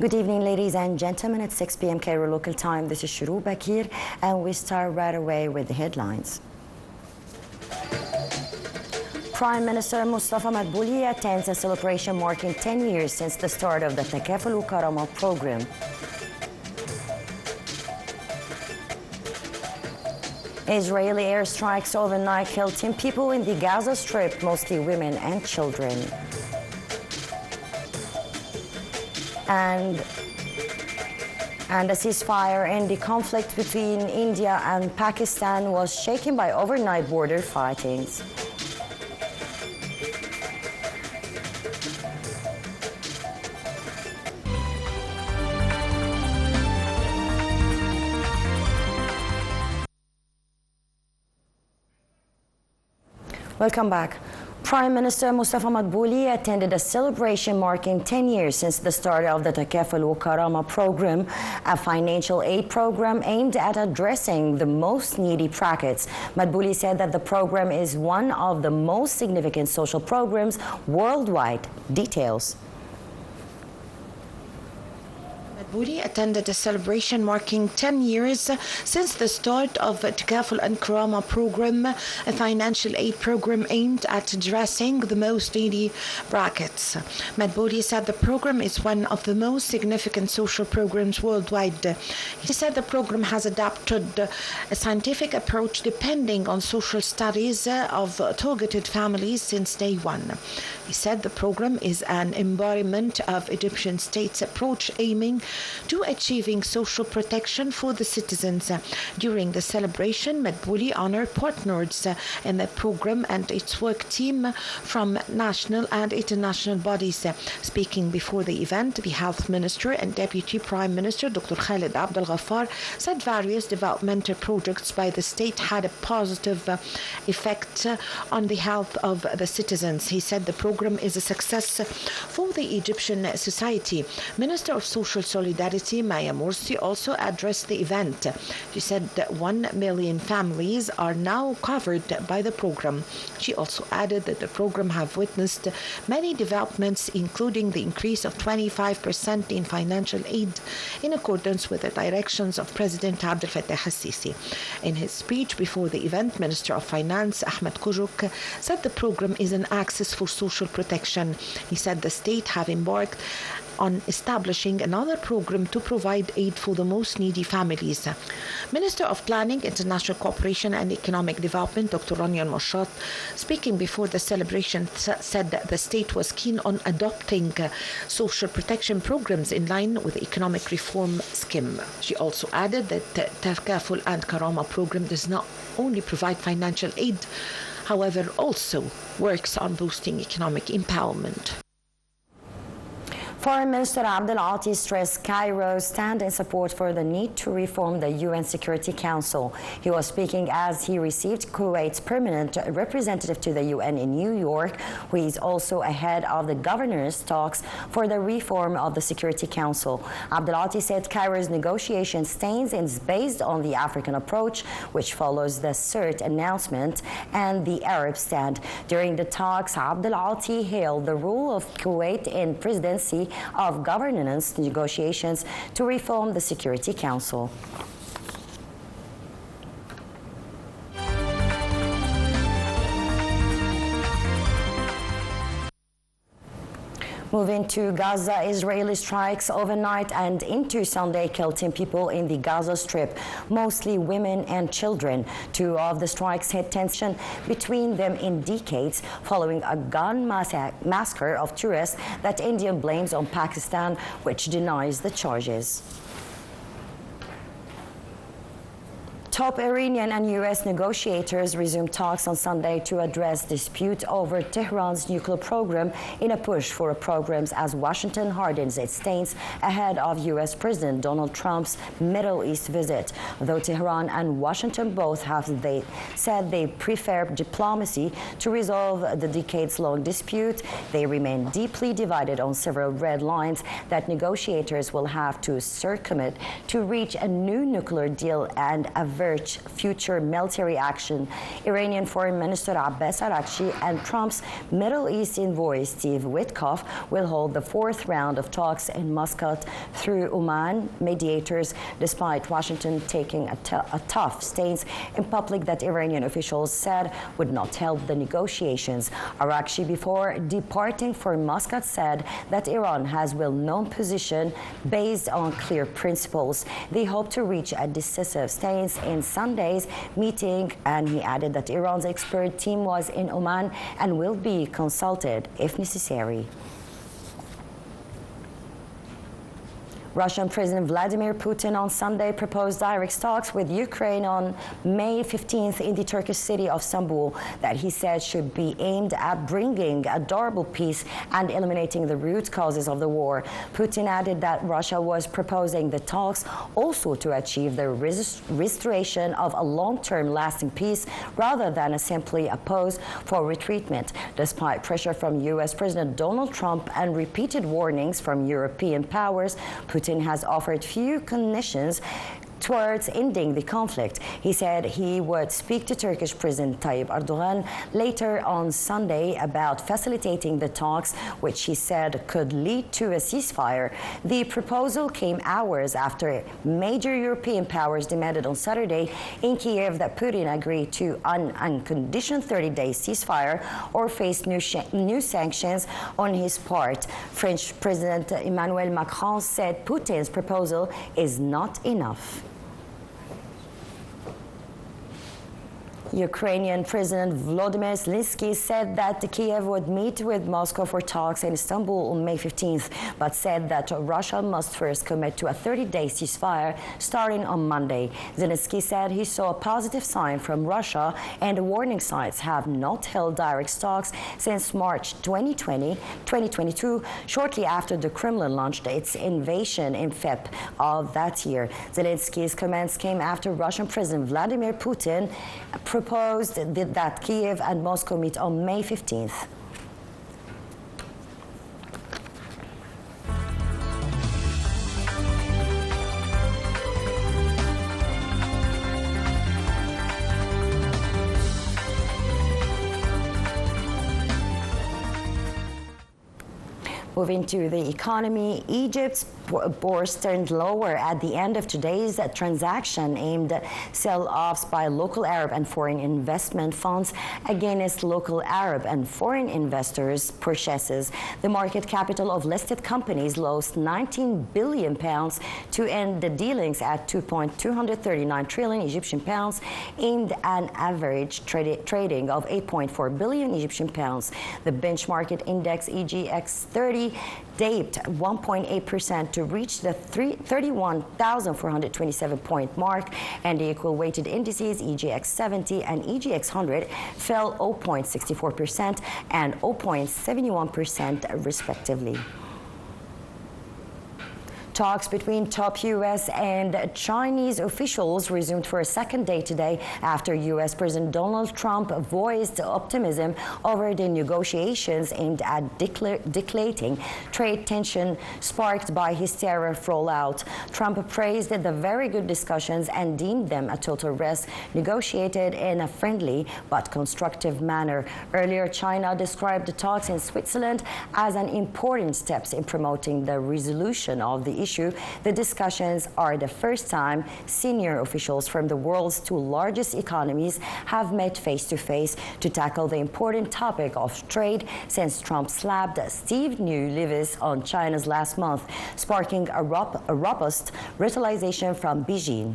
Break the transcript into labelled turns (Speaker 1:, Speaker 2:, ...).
Speaker 1: Good evening, ladies and gentlemen. It's 6 p.m. Cairo local time. This is Shuru Bakir, and we start right away with the headlines. Prime Minister Mustafa Madbouli attends a celebration marking 10 years since the start of the Takaful Karama program. Israeli airstrikes overnight killed 10 people in the Gaza Strip, mostly women and children. And a ceasefire in the conflict between India and Pakistan was shaken by overnight border fightings. Welcome back. Prime Minister Mustafa Madbouli attended a celebration marking 10 years since the start of the Takaful Karama program, a financial aid program aimed at addressing the most needy brackets. Madbouli said that the program is one of the most significant social programs worldwide. Details.
Speaker 2: Madbouli attended a celebration marking 10 years since the start of the Takaful Karama program, a financial aid program aimed at addressing the most needy brackets. Madbouli said the program is one of the most significant social programs worldwide. He said the program has adapted a scientific approach depending on social studies of targeted families since day one. He said the program is an embodiment of Egyptian state's approach aiming to achieving social protection for the citizens. During the celebration, Madbouli honored partners in the program and its work team from national and international bodies. Speaking before the event, the Health Minister and Deputy Prime Minister Dr. Khalid Abdel Ghaffar said various developmental projects by the state had a positive effect on the health of the citizens. He said the program is a success for the Egyptian society. Minister of Social Solidarity Maya Morsi also addressed the event. She said that 1 million families are now covered by the program. She also added that the program have witnessed many developments, including the increase of 25% in financial aid in accordance with the directions of President Abdel Fattah al-Sisi. In his speech before the event, Minister of Finance Ahmed Kujuk said the program is an axis for social protection. He said the state have embarked on establishing another program to provide aid for the most needy families. Minister of Planning, International Cooperation and Economic Development, Dr. Ranyan Mashat, speaking before the celebration, said that the state was keen on adopting social protection programs in line with the economic reform scheme. She also added that the Takaful and Karama program does not only provide financial aid, however, also works on boosting economic empowerment.
Speaker 1: Foreign Minister Abdel Ati stressed Cairo's stand in support for the need to reform the UN Security Council. He was speaking as he received Kuwait's permanent representative to the UN in New York, who is also ahead of the governors' talks for the reform of the Security Council. Abdel Ati said Cairo's negotiation stance is based on the African approach, which follows the CERT announcement and the Arab stand. During the talks, Abdel Ati hailed the role of Kuwait in presidency of governance negotiations to reform the Security Council. Moving to Gaza, Israeli strikes overnight and into Sunday killed 10 people in the Gaza Strip, mostly women and children. Two of the strikes hit tension between them in decades following a gun massacre of tourists that India blames on Pakistan, which denies the charges. Top Iranian and U.S. negotiators resumed talks on Sunday to address dispute over Tehran's nuclear program in a push for programs as Washington hardens its stance ahead of U.S. President Donald Trump's Middle East visit. Though Tehran and Washington both have said they prefer diplomacy to resolve the decades-long dispute, they remain deeply divided on several red lines that negotiators will have to circumvent to reach a new nuclear deal and a avert future military action. Iranian Foreign Minister Abbas Araghchi and Trump's Middle East envoy Steve Witkoff will hold the fourth round of talks in Muscat through Oman mediators, despite Washington taking a tough stance in public that Iranian officials said would not help the negotiations. Araghchi, before departing for Muscat, said that Iran has well-known position based on clear principles. They hope to reach a decisive stance in Sunday's meeting, and he added that Iran's expert team was in Oman and will be consulted if necessary. Russian President Vladimir Putin on Sunday proposed direct talks with Ukraine on May 15th in the Turkish city of Istanbul that he said should be aimed at bringing a durable peace and eliminating the root causes of the war. Putin added that Russia was proposing the talks also to achieve the restoration of a long-term lasting peace rather than simply a pause for retreatment. Despite pressure from U.S. President Donald Trump and repeated warnings from European powers, Putin has offered few conditions towards ending the conflict. He said he would speak to Turkish President Tayyip Erdogan later on Sunday about facilitating the talks, which he said could lead to a ceasefire. The proposal came hours after major European powers demanded on Saturday in Kiev that Putin agree to an unconditional 30-day ceasefire or face new sanctions on his part. French President Emmanuel Macron said Putin's proposal is not enough. Ukrainian President Volodymyr Zelensky said that Kiev would meet with Moscow for talks in Istanbul on May 15th, but said that Russia must first commit to a 30-day ceasefire starting on Monday. Zelensky said he saw a positive sign from Russia, and the warning signs have not held direct talks since March 2022, shortly after the Kremlin launched its invasion in February of that year. Zelensky's comments came after Russian President Vladimir Putin proposed that Kiev and Moscow meet on May 15th. Moving to the economy, Egypt's bourse turned lower at the end of today's transaction aimed at sell-offs by local Arab and foreign investment funds against local Arab and foreign investors' purchases. The market capital of listed companies lost £19 billion to end the dealings at 2.239 trillion Egyptian pounds, aimed at an average trading of 8.4 billion Egyptian pounds. The benchmark index EGX 30 dipped 1.8% to reach the 31,427 point mark, and the equal weighted indices EGX 70 and EGX 100 fell 0.64% and 0.71% respectively. Talks between top U.S. and Chinese officials resumed for a second day today after U.S. President Donald Trump voiced optimism over the negotiations aimed at declating trade tension sparked by his tariff rollout. Trump praised the very good discussions and deemed them a total risk, negotiated in a friendly but constructive manner. Earlier, China described the talks in Switzerland as an important step in promoting the resolution of the issue. The discussions are the first time senior officials from the world's two largest economies have met face-to-face to tackle the important topic of trade since Trump slapped Steve New-Levis on China's last month, sparking a robust retaliation from Beijing.